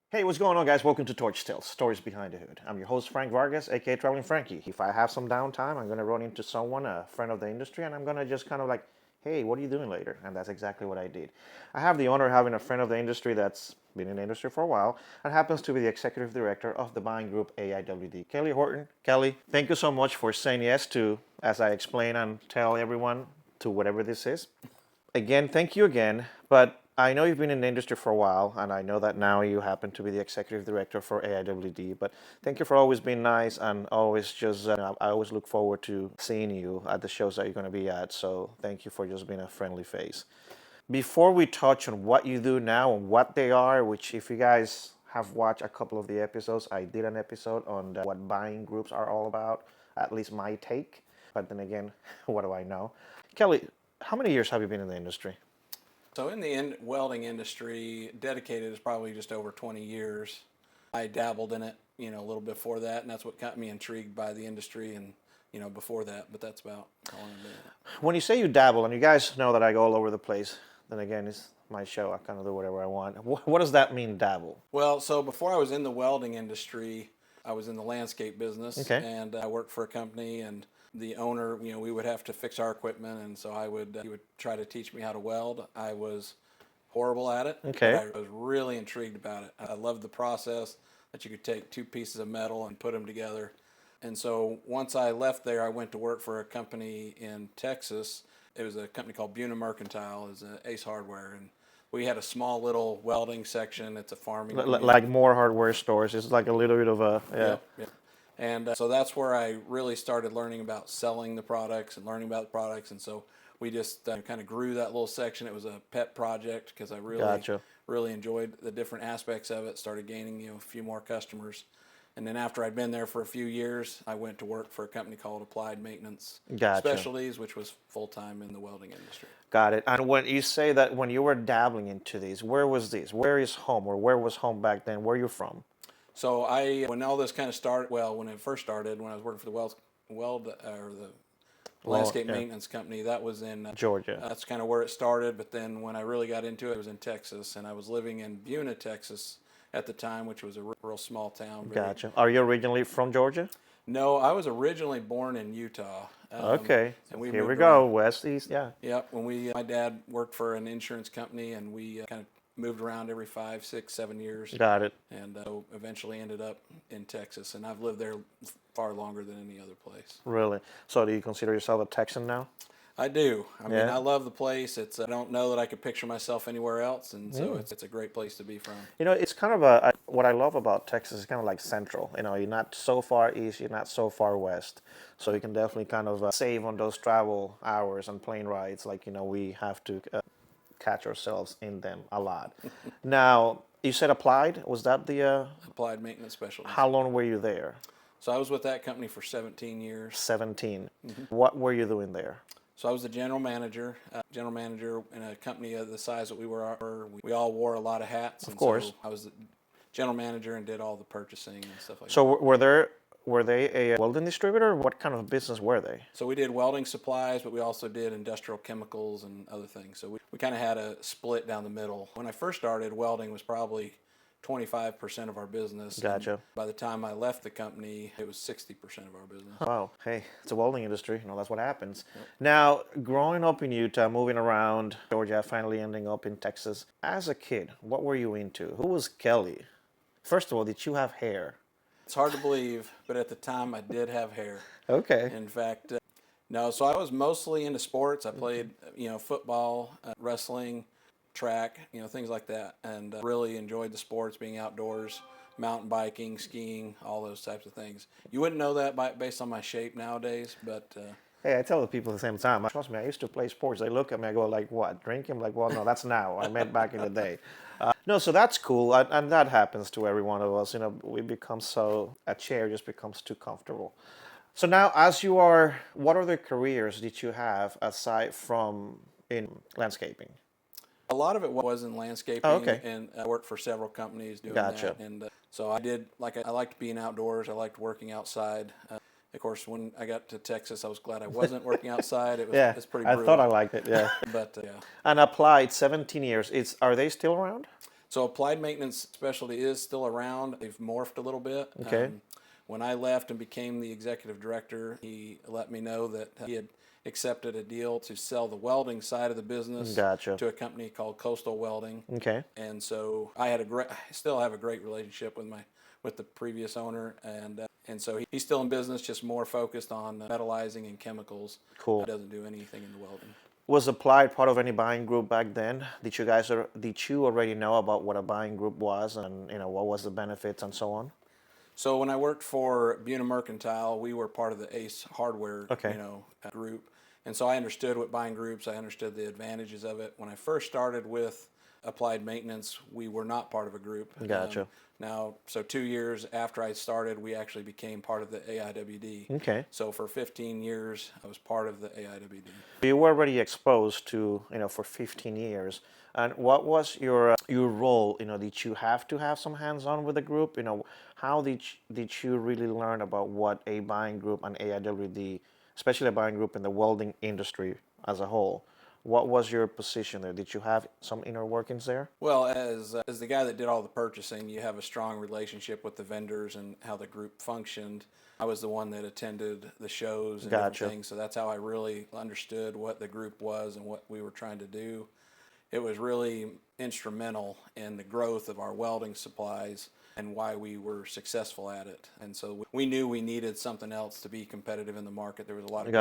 Hey, what's going on, guys? Welcome to TorchTales, Stories Behind the Hood. I'm your host, Frank Vargas, aka Traveling Frankie. If I have some downtime, I'm going to run into someone, a friend of the industry, and I'm going to just kind of like, hey, what are you doing later? And that's exactly what I did. I have the honor of having a friend of the industry that's been in the industry for a while and happens to be the Executive Director of the buying group AIWD. Kelly Horton. Kelly, thank you so much for saying yes to, as I explain and tell everyone, to whatever this is. Again, thank you again. But I know you've been in the industry for a while, and I know that now you happen to be the executive director for AIWD. But thank you for always being nice and always just, I always look forward to seeing you at the shows that you're going to be at. So thank you for just being a friendly face. Before we touch on what you do now and what they are, which if you guys have watched a couple of the episodes, I did an episode on what buying groups are all about, at least my take. But then again, what do I know? Kelly, how many years have you been in the industry? So in the welding industry, dedicated is probably just over 20 years. I dabbled in it, a little before that, and that's what got me intrigued by the industry and, before that, but that's about how long I've been in it. When you say you dabble, and you guys know that I go all over the place, then again, it's my show. I kind of do whatever I want. What does that mean, dabble? Well, so before I was in the welding industry, I was in the landscape business, Okay. and I worked for a company, and the owner, we would have to fix our equipment, and so he would try to teach me how to weld. I was horrible at it, Okay. but I was really intrigued about it. I loved the process that you could take two pieces of metal and put them together. And so once I left there, I went to work for a company in Texas. It was a company called Buna Mercantile, is Ace Hardware, and we had a small little welding section. It's a farming community. Like more hardware stores. It's like a little bit of a, yeah. Yep, yep. And so that's where I really started learning about selling the products and learning about the products. And so we just kind of grew that little section. It was a pet project because I Gotcha. really enjoyed the different aspects of it. Started gaining a few more customers. And then after I'd been there for a few years, I went to work for a company called Applied Maintenance Gotcha. Specialties, which was full time in the welding industry. Got it. And when you say that when you were dabbling into these, where was this? Where is home, or where was home back then? Where are you from? So when all this kind of started, when it first started, when I was working for the the landscape Yeah. maintenance company, that was in Georgia. That's kind of where it started. But then when I really got into it, it was in Texas, and I was living in Buna, Texas, at the time, which was a real small town. Gotcha. Are you originally from Georgia? No, I was originally born in Utah. Okay. And we Here we moved go. around. West, east, yeah. Yep. My dad worked for an insurance company, and we kind of moved around every 5, 6, 7 years. Got it. And eventually ended up in Texas, and I've lived there far longer than any other place. Really? So do you consider yourself a Texan now? I do. I mean, Yeah. I love the place. I don't know that I could picture myself anywhere else, and so it's a great place to be from. It's kind of what I love about Texas is kind of like central. You're not so far east, you're not so far west. So you can definitely kind of save on those travel hours and plane rides. Like, we have to catch ourselves in them a lot. Now, you said Applied. Was that the, Applied Maintenance Specialties. how long were you there? So I was with that company for 17 years. 17. What were you doing there? So I was the general manager in a company of the size that we were. We all wore a lot of hats. Of course. So I was the general manager and did all the purchasing and stuff like that. So were they a welding distributor? What kind of business were they? So we did welding supplies, but we also did industrial chemicals and other things. So we kind of had a split down the middle. When I first started, welding was probably 25% of our business. Gotcha. And by the time I left the company, it was 60% of our business. Wow. Hey, it's a welding industry. That's what happens. Yep. Now, growing up in Utah, moving around Georgia, finally ending up in Texas. As a kid, what were you into? Who was Kelly? First of all, did you have hair? It's hard to believe, but at the time I did have hair. Okay. In fact, no, so I was mostly into sports. I played, football, wrestling, track, things like that, and really enjoyed the sports, being outdoors, mountain biking, skiing, all those types of things. You wouldn't know that based on my shape nowadays, but hey, I tell the people at the same time, trust me, I used to play sports. They look at me, I go like, what, drinking? I'm like, well, no, that's now. I meant back in the day. No, so that's cool, and that happens to every one of us. We become a chair just becomes too comfortable. So now, what other careers did you have aside from in landscaping? a lot of it was in landscaping. Oh, okay. And I worked for several companies doing Gotcha. that. And so I liked being outdoors. I liked working outside. Of course, when I got to Texas, I was glad I wasn't working outside. It's pretty brutal. I thought I liked it, yeah. But yeah. And Applied, 17 years. Are they still around? So applied maintenance specialty is still around. They've morphed a little bit. Okay. When I left and became the executive director, he let me know that he had accepted a deal to sell the welding side of the business Gotcha. to a company called Coastal Welding. Okay. And so I still have a great relationship with the previous owner, and so he's still in business, just more focused on metallizing and chemicals. Cool. He doesn't do anything in the welding. Was Applied part of any buying group back then? Did you already know about what a buying group was, and what was the benefits and so on? So when I worked for Buna Mercantile, we were part of the Ace Hardware, Okay. group, and so I understood what buying groups. I understood the advantages of it. When I first started with Applied Maintenance, we were not part of a group. Gotcha. So 2 years after I started, we actually became part of the AIWD. Okay. So for 15 years, I was part of the AIWD. You were already exposed to, for 15 years. And what was your role? Did you have to have some hands-on with the group? How did you really learn about what a buying group and AIWD, especially a buying group in the welding industry as a whole? What was your position there? Did you have some inner workings there? Well, as the guy that did all the purchasing, you have a strong relationship with the vendors and how the group functioned. I was the one that attended the shows and Gotcha. different things, so that's how I really understood what the group was and what we were trying to do. It was really instrumental in the growth of our welding supplies and why we were successful at it. And so we knew we needed something else to be competitive in the market. There was a lot of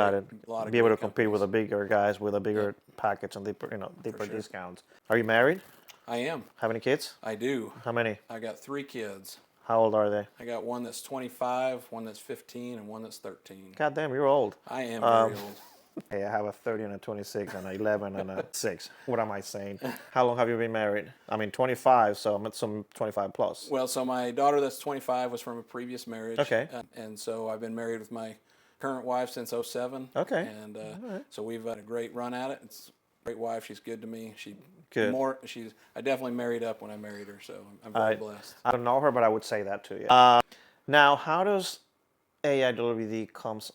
Be able to great compete with the companies. bigger guys with a bigger package and deeper discounts. Are you married? I am. Have any kids? I do. How many? I got 3 kids. How old are they? I got one that's 25, one that's 15, and one that's 13. God damn, you're old. I am very old. Hey, I have a 30 and a 26 and a 11 and a 6. What am I saying? How long have you been married? I mean, 25, so I'm at some 25 plus. Well, so my daughter that's 25 was from a previous marriage. Okay. And so I've been married with my current wife since 07. Okay. And so we've had a great run at it. It's a great wife. She's good to me. Good. I definitely married up when I married her, so I'm very blessed. I don't know her, but I would say that to you. Now, how does AIWD comes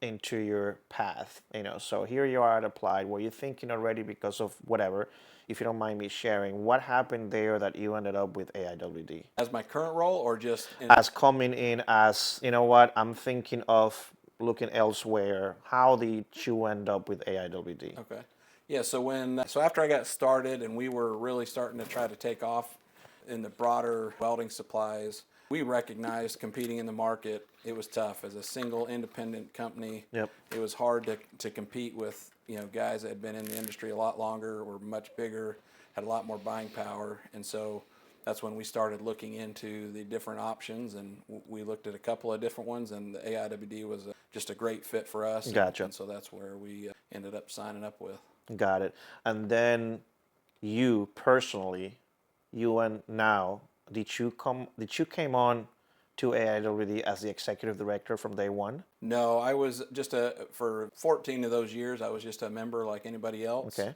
into your path? So here you are at Applied. Were you thinking already because of whatever? If you don't mind me sharing, what happened there that you ended up with AIWD? As my current role, or just As coming in as, what, I'm thinking of looking elsewhere. How did you end up with AIWD? Okay. Yeah, so after I got started and we were really starting to try to take off in the broader welding supplies, we recognized competing in the market, it was tough. As a single independent company, Yep. it was hard to compete with guys that had been in the industry a lot longer, were much bigger, had a lot more buying power, and so that's when we started looking into the different options, and we looked at a couple of different ones, and the AIWD was just a great fit for us. Gotcha. And so that's where we ended up signing up with. Got it. And then you personally, and now, did you came on to AIWD as the executive director from day one? No, I was just for 14 of those years, I was just a member like anybody else. Okay.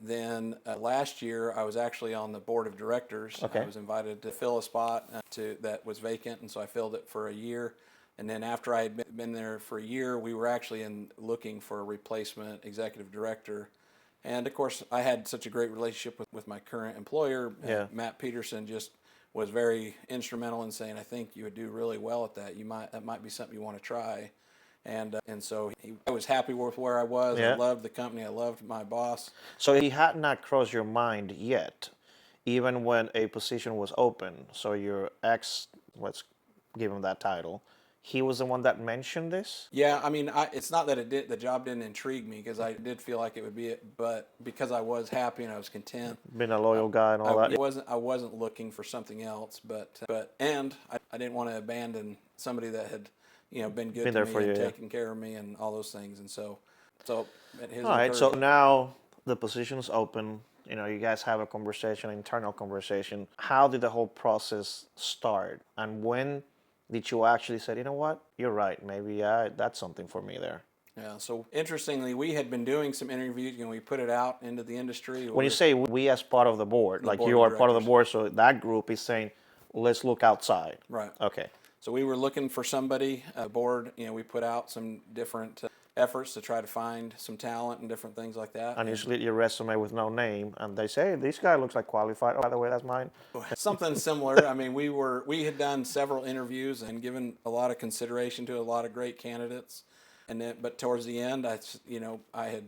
Then last year, I was actually on the board of directors. Okay. I was invited to fill a spot that was vacant, and so I filled it for a year. And then after I had been there for a year, we were actually looking for a replacement executive director. And of course, I had such a great relationship with my current employer. Yeah. Matt Peterson just was very instrumental in saying, I think you would do really well at that. That might be something you want to try. And so I was happy with where I was. Yeah. I loved the company. I loved my boss. So he had not crossed your mind yet, even when a position was open. So your ex, let's give him that title, he was the one that mentioned this? Yeah, I mean, it's not that the job didn't intrigue me, because I did feel like it would be it, but because I was happy and I was content. Been a loyal guy and all that? I wasn't looking for something else, and I didn't want to abandon somebody that had, been good to me and taken care of me and all those things. And so at his all right, so now the position's open. You guys have a conversation, internal conversation. How did the whole process start? And when did you actually say, you know what, you're right, maybe that's something for me there? Yeah, so interestingly, we had been doing some interviews, we put it out into the industry. When you say we as part of the board, like board you of are part of the directors. board, so that group is saying, let's look outside. Right. Okay. So we were looking for somebody, board, we put out some different efforts to try to find some talent and different things like that. And you submit your resume with no name, and they say, hey, this guy looks like qualified. Oh, by the way, that's mine. Something similar. I mean, we had done several interviews and given a lot of consideration to a lot of great candidates, and then but towards the end, I had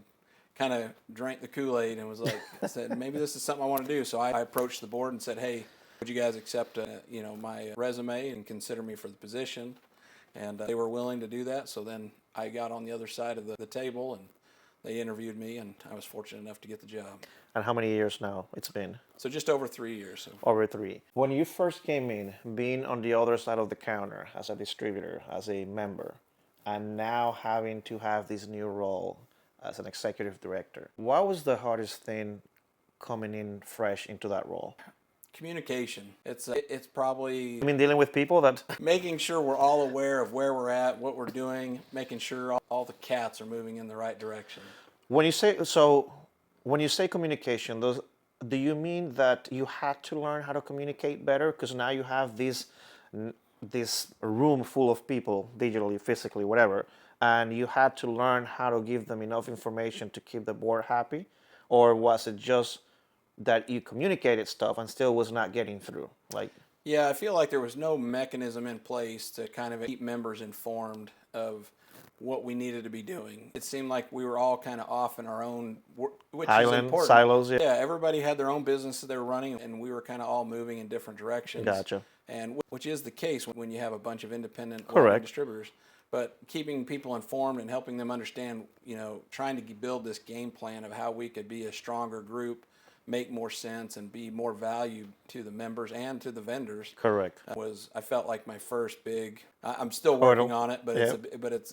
kind of drank the Kool-Aid and was like, I said, maybe this is something I want to do. So I approached the board and said, hey, would you guys accept my resume and consider me for the position? And they were willing to do that. So then I got on the other side of the table and they interviewed me, and I was fortunate enough to get the job. And how many years now it's been? So just over 3 years. So. Over 3. When you first came in, being on the other side of the counter as a distributor, as a member, and now having to have this new role as an executive director, what was the hardest thing coming in fresh into that role? Communication. It's probably, I mean, dealing with people that... making sure we're all aware of where we're at, what we're doing, making sure all the cats are moving in the right direction. When you say communication, do you mean that you had to learn how to communicate better because now you have this room full of people, digitally, physically, whatever, and you had to learn how to give them enough information to keep the board happy? Or was it just that you communicated stuff and still was not getting through? Yeah, I feel like there was no mechanism in place to kind of keep members informed of what we needed to be doing. It seemed like we were all kind of off in our own, which is important. Silos. Yeah, everybody had their own business that they were running, and we were kind of all moving in different directions. Gotcha. And which is the case when you have a bunch of independent Correct. distributors. But keeping people informed and helping them understand, trying to build this game plan of how we could be a stronger group, make more sense, and be more value to the members and to the vendors. Correct. I felt like my first big. I'm still working on it, but Yeah.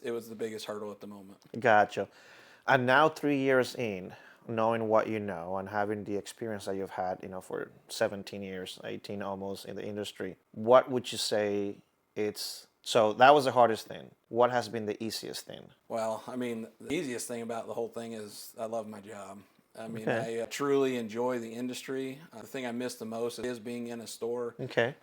it was the biggest hurdle at the moment. Gotcha. And now 3 years in, knowing what you know and having the experience that you've had, for 17 years, 18 almost in the industry, what would you say so that was the hardest thing. What has been the easiest thing? Well, I mean, the easiest thing about the whole thing is I love my job. I mean, Okay. I truly enjoy the industry. The thing I miss the most is being in a store. Okay.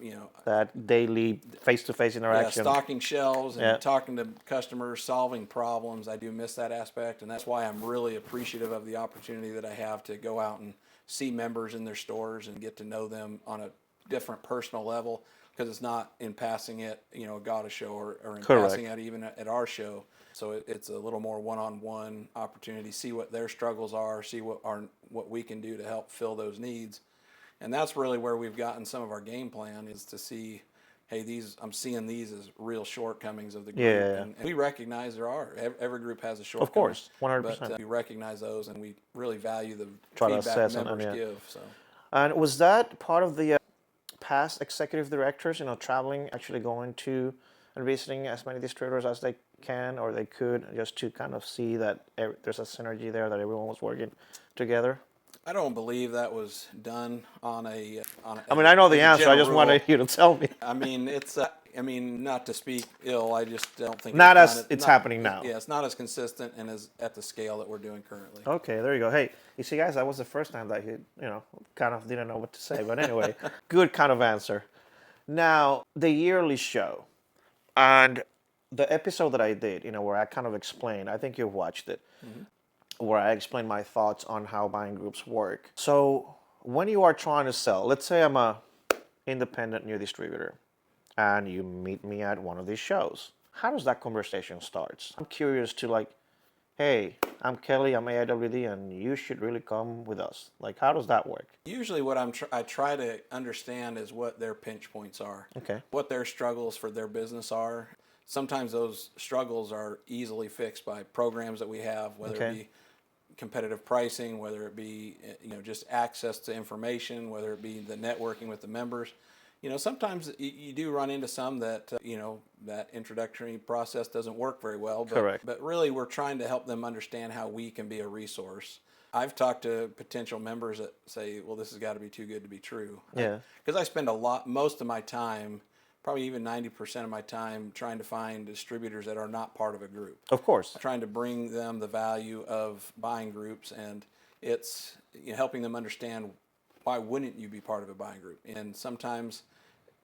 You know, that daily face-to-face interaction. Yeah, stocking shelves and talking to customers, solving problems. I do miss that aspect, and that's why I'm really appreciative of the opportunity that I have to go out and see members in their stores and get to know them on a different personal level, because it's not in passing at a show or in passing at even at our show. So it's a little more one-on-one opportunity, see what their struggles are, see what we can do to help fill those needs. And that's really where we've gotten some of our game plan, is to see, hey, I'm seeing these as real shortcomings of the group. Yeah. And we recognize there are. Every group has a shortcoming. Of course, 100%. But we recognize those, and we really value the Try to feedback assess members them, give. So. And was that part of the past executive directors, traveling, actually going to and visiting as many distributors as they can or they could, just to kind of see that there's a synergy there, that everyone was working together? I don't believe that was done on a. I mean, I know the answer. I just wanted you to tell me. I mean, it's. I mean, not to speak ill. I just don't think it's happening now. Yeah, it's not as consistent and as at the scale that we're doing currently. Okay, there you go. Hey, you see, guys, that was the first time that he, kind of didn't know what to say. But anyway, good kind of answer. Now, the yearly show, and the episode that I did, where I kind of explained. I think you've watched it. Mm-hmm. Where I explain my thoughts on how buying groups work. So when you are trying to sell, let's say I'm a independent new distributor and you meet me at one of these shows. How does that conversation start? I'm curious to hey, I'm Kelly, I'm AIWD, and you should really come with us. How does that work? Usually what I try to understand is what their pinch points are. Okay. What their struggles for their business are. Sometimes those struggles are easily fixed by programs that we have, whether it be competitive pricing, whether it be just access to information, whether it be the networking with the members. Sometimes you do run into some that that introductory process doesn't work very well. But, Correct. But really, we're trying to help them understand how we can be a resource. I've talked to potential members that say, "Well, this has got to be too good to be true." Yeah. Because I spend most of my time, probably even 90% of my time, trying to find distributors that are not part of a group. Of course. Trying to bring them the value of buying groups, and it's helping them understand, why wouldn't you be part of a buying group? And sometimes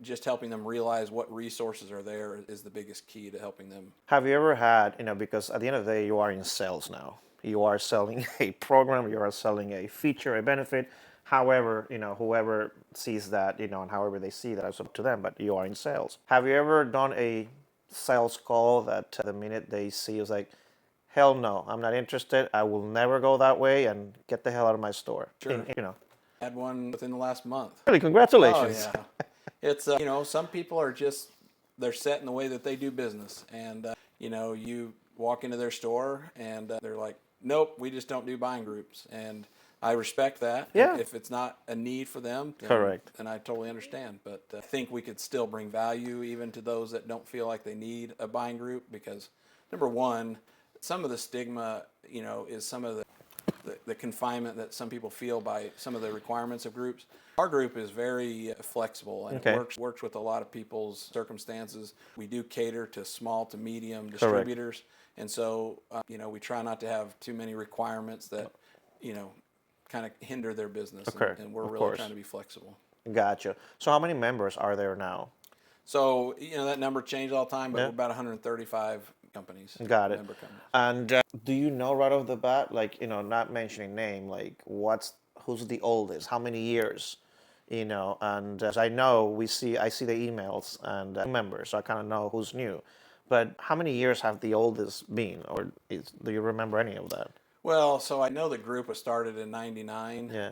just helping them realize what resources are there is the biggest key to helping them. Have you ever had, because at the end of the day, you are in sales now. You are selling a program, you are selling a feature, a benefit. However, whoever sees that, and however they see that, it's up to them, but you are in sales. Have you ever done a sales call that the minute they see is like, hell no, I'm not interested. I will never go that way and get the hell out of my store. Sure. Had one within the last month. Really, congratulations. Oh, yeah. It's, some people are just, they're set in the way that they do business. And, you walk into their store and they're like, nope, we just don't do buying groups. And I respect that. Yeah. If it's not a need for them, then, Correct. And I totally understand. But I think we could still bring value even to those that don't feel like they need a buying group, because number one, some of the stigma, is some of the confinement that some people feel by some of the requirements of groups. Our group is very flexible, and it works with a lot of people's circumstances. We do cater to small to medium distributors. And so, we try not to have too many requirements that, kind of hinder their business. And we're really trying to be flexible. Gotcha. So how many members are there now? So, that number changes all the time, but we're about 135 companies. Got it. Member companies. And do you know right off the bat, like, not mentioning name, like who's the oldest, how many years, and as I know, I see the emails and members, so I kind of know who's new. But how many years have the oldest been, or do you remember any of that? Well, so I know the group was started in '99. Yeah.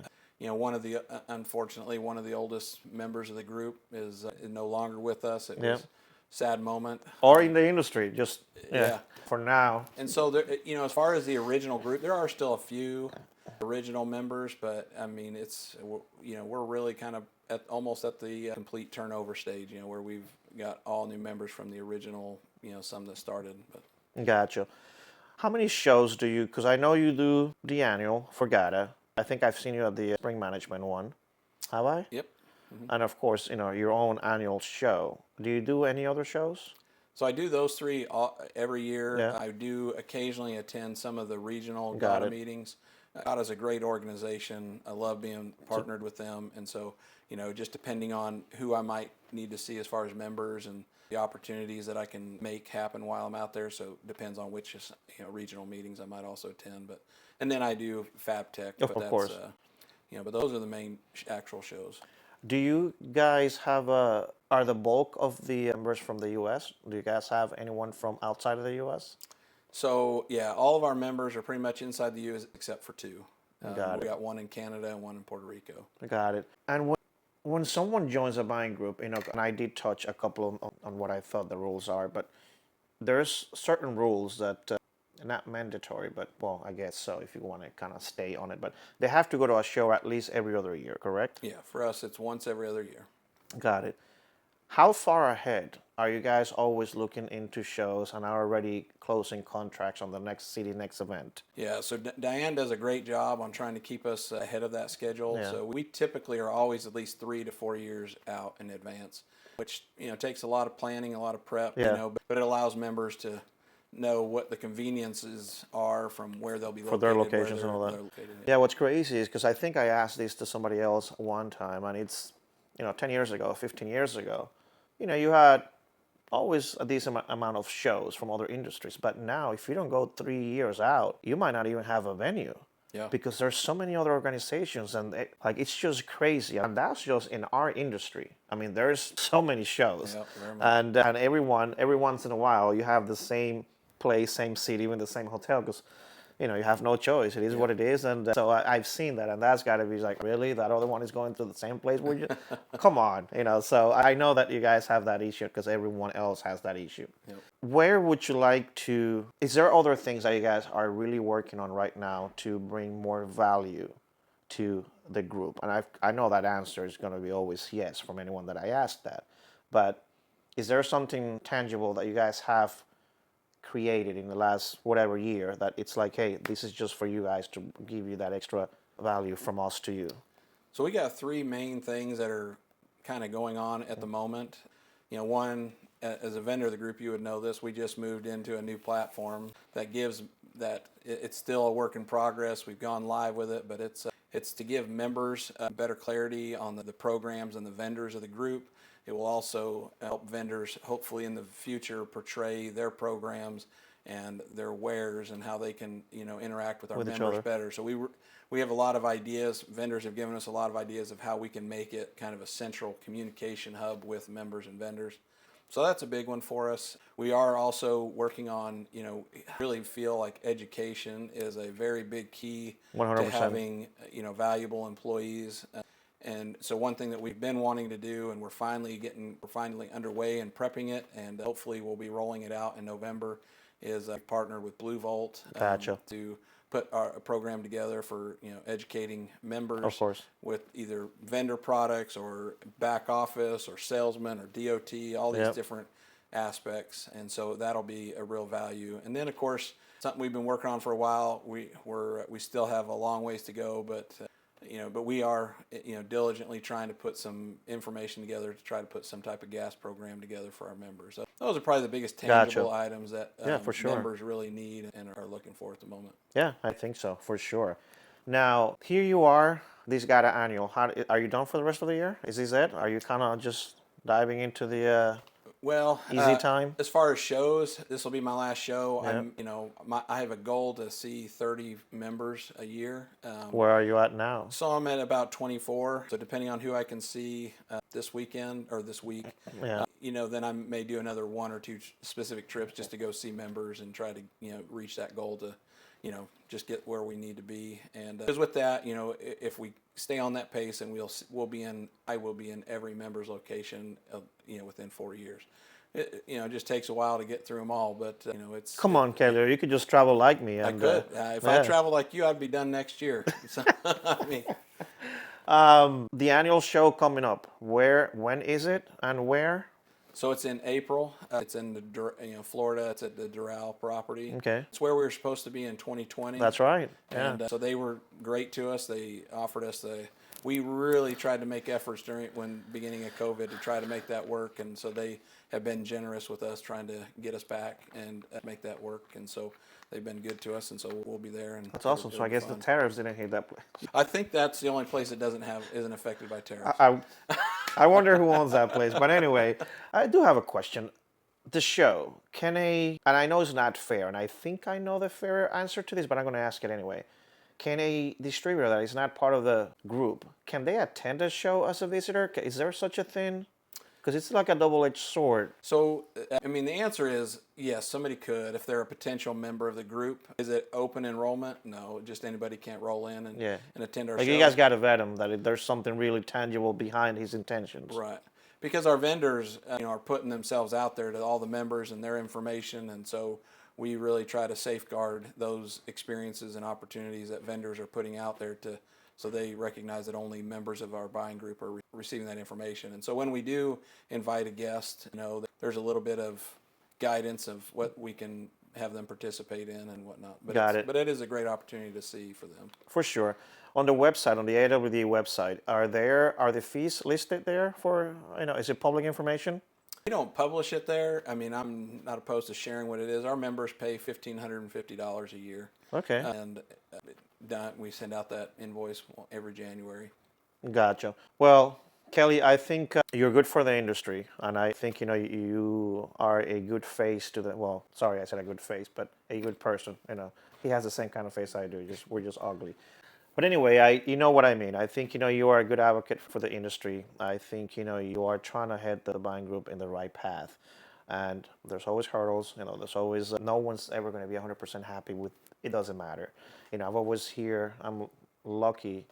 Unfortunately, one of the oldest members of the group is no longer with us. It was a sad moment. Or in the industry, just for now. And so, there, as far as the original group, there are still a few original members, but I mean, we're really kind of almost at the complete turnover stage, where we've got all new members from the original, some that started. But Gotcha. How many shows do you, because I know you do the annual for GATA. I think I've seen you at the spring management one. Have I? Yep. Mm-hmm. And of course, your own annual show. Do you do any other shows? So I do those three every year. Yeah. I do occasionally attend some of the regional GATA meetings. GATA is a great organization. I love being partnered with them. And so, just depending on who I might need to see as far as members and the opportunities that I can make happen while I'm out there. So it depends on which regional meetings I might also attend. And then I do Fab Tech. Of course. But those are the main actual shows. Do you guys have are the bulk of the members from the U.S.? Do you guys have anyone from outside of the U.S.? So, yeah, all of our members are pretty much inside the U.S. except for two. We Got it. got one in Canada and one in Puerto Rico. Got it. And when someone joins a buying group, and I did touch a couple on what I thought the rules are, but there's certain rules that not mandatory, but well, I guess so if you want to kind of stay on it. But they have to go to a show at least every other year, correct? Yeah, for us it's once every other year. Got it. How far ahead are you guys always looking into shows and are already closing contracts on the next city, next event? Yeah, so Diane does a great job on trying to keep us ahead of that schedule. Yeah. So we typically are always at least 3 to 4 years out in advance, which takes a lot of planning, a lot of prep, but it allows members to know what the conveniences are from where they'll be located. For their locations and all that. Yeah, what's crazy is because I think I asked this to somebody else one time, and it's 10 years ago, 15 years ago, you had always a decent amount of shows from other industries. But now, if you don't go 3 years out, you might not even have a venue. Yeah. Because there's so many other organizations, and it's just crazy. And that's just in our industry. I mean, there's so many shows. Yeah, very much. And every once in a while, you have the same place, same city, even the same hotel, because you have no choice. It is what it is. And so I've seen that, and that's got to be like, really, that other one is going to the same place? Come on, so I know that you guys have that issue because everyone else has that issue. Yep. Where would you like to, is there other things that you guys are really working on right now to bring more value to the group? And I know that answer is going to be always yes from anyone that I ask that, but is there something tangible that you guys have created in the last whatever year that it's like, hey, this is just for you guys to give you that extra value from us to you? So we got 3 main things that are kind of going on at the moment. One, as a vendor of the group, you would know this, we just moved into a new platform that gives that it's still a work in progress. We've gone live with it, but It's to give members better clarity on the programs and the vendors of the group. It will also help vendors, hopefully in the future, portray their programs and their wares and how they can, interact with our With each members other. better. So we have a lot of ideas. Vendors have given us a lot of ideas of how we can make it kind of a central communication hub with members and vendors. So that's a big one for us. We are also working on, really feel like education is a very big key 100%. to having, valuable employees. And so one thing that we've been wanting to do, and we're finally underway and prepping it, and hopefully we'll be rolling it out in November, is partner with Blue Volt Gotcha. to put a program together for educating members, Of course. with either vendor products or back office or salesmen or DOT, all these Yep. different aspects, and so that'll be a real value. And then of course something we've been working on for a while. We still have a long ways to go, but we are diligently trying to put some information together to try to put some type of gas program together for our members. So those are probably the biggest tangible Gotcha. items that Yeah, for sure. members really need and are looking for at the moment. Yeah, I think so, for sure. Now, here you are, this got an annual. Are you done for the rest of the year? Is this it? Are you kind of just diving into the Well, easy time? as far as shows, this will be my last show. Yeah. I have a goal to see 30 members a year. Where are you at now? So I'm at about 24. So depending on who I can see this weekend or this week, Yeah. then I may do another one or two specific trips just to go see members and try to reach that goal to just get where we need to be. And because with that, if we stay on that pace, and I will be in every member's location, within 4 years. It just takes a while to get through them all, but it's. Come on, Kelly, you could just travel like me. I And, could. If I yeah. travel like you, I'd be done next year. So, I mean, The annual show coming up. When is it, and where? so it's in April. It's in Florida. It's at the Doral property. Okay. It's where we were supposed to be in 2020. That's right. Yeah. And so they were great to us. They offered us we really tried to make efforts beginning of COVID to try to make that work. And so they have been generous with us trying to get us back and make that work. And so they've been good to us. And so we'll be there. And That's awesome. So I guess the tariffs didn't hit that place. I think that's the only place that isn't affected by tariffs. I wonder who owns that place. But anyway, I do have a question. The show, and I know it's not fair, and I think I know the fair answer to this, but I'm going to ask it anyway. Can a distributor that is not part of the group, can they attend a show as a visitor? Is there such a thing? Because it's like a double-edged sword. So, the answer is yes, somebody could if they're a potential member of the group. Is it open enrollment? No, just anybody can't roll in and attend our show. You guys got to vet him, that there's something really tangible behind his intentions. Right. Because our vendors are putting themselves out there to all the members and their information, and so we really try to safeguard those experiences and opportunities that vendors are putting out there so they recognize that only members of our buying group are receiving that information. And so when we do invite a guest, there's a little bit of guidance of what we can have them participate in and whatnot. But But it is a great opportunity to see for them. For sure. On the website, on the AIWD website, are the fees listed there for, is it public information? We don't publish it there. I'm not opposed to sharing what it is. Our members pay $1,550 a year. Okay. And we send out that invoice every January. Gotcha. Well, Kelly, I think you're good for the industry, and I think you are a good face to the. Well, sorry, I said a good face, but a good person. He has the same kind of face I do. We're just ugly. But anyway, you know what I mean. I think you are a good advocate for the industry. I think you are trying to head the buying group in the right path, and there's always hurdles. There's always no one's ever going to be 100% happy with. It doesn't matter. I've always I'm lucky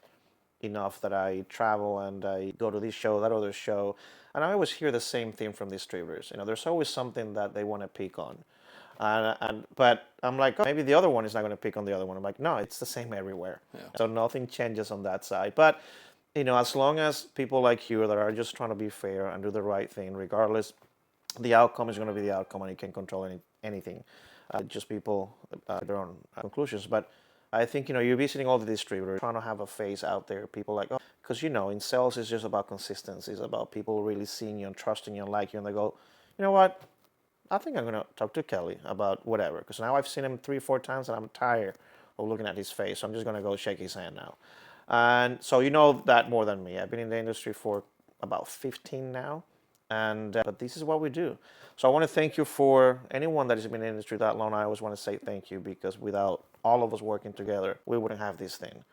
enough that I travel and I go to this show, that other show, and I always hear the same thing from distributors. There's always something that they want to pick on. But I'm like, oh, maybe the other one is not going to pick on the other one. I'm like, no, it's the same everywhere. Yeah. So nothing changes on that side. But, as long as people like you that are just trying to be fair and do the right thing, regardless, the outcome is going to be the outcome and you can't control anything. Just people their own conclusions. But I think, you're visiting all the distributors, trying to have a face out there. People like, oh, because, in sales, it's just about consistency. It's about people really seeing you and trusting you and liking you. And they go, you know what? I think I'm going to talk to Kelly about whatever, because now I've seen him 3-4 times and I'm tired of looking at his face. So I'm just going to go shake his hand now. And so you know that more than me. I've been in the industry for about 15 now, and but this is what we do. So I want to thank you for anyone that has been in the industry that long. I always want to say thank you because without all of us working together, we wouldn't have this thing.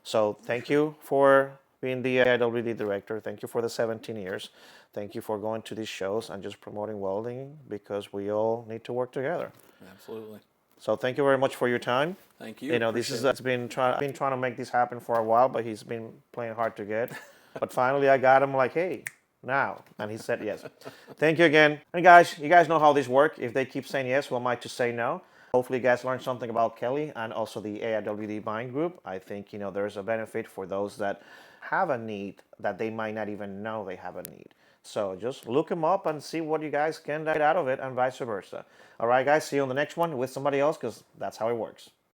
So thank you for being the AIWD director. Thank you for the 17 years. Thank you for going to these shows and just promoting welding because we all need to work together. Absolutely. So thank you very much for your time. Thank you. You know, this is Appreciate it's been I've been trying to make this happen for a while, but he's been playing hard to get. But finally, I got him like, hey, now, and he said yes. Thank you again, and guys, you guys know how this works. If they keep saying yes, who am I to say no? Hopefully, you guys learned something about Kelly and also the AIWD buying group. I think there's a benefit for those that have a need that they might not even know they have a need. So just look them up and see what you guys can get out of it, and vice versa. All right, guys, see you on the next one with somebody else because that's how it works.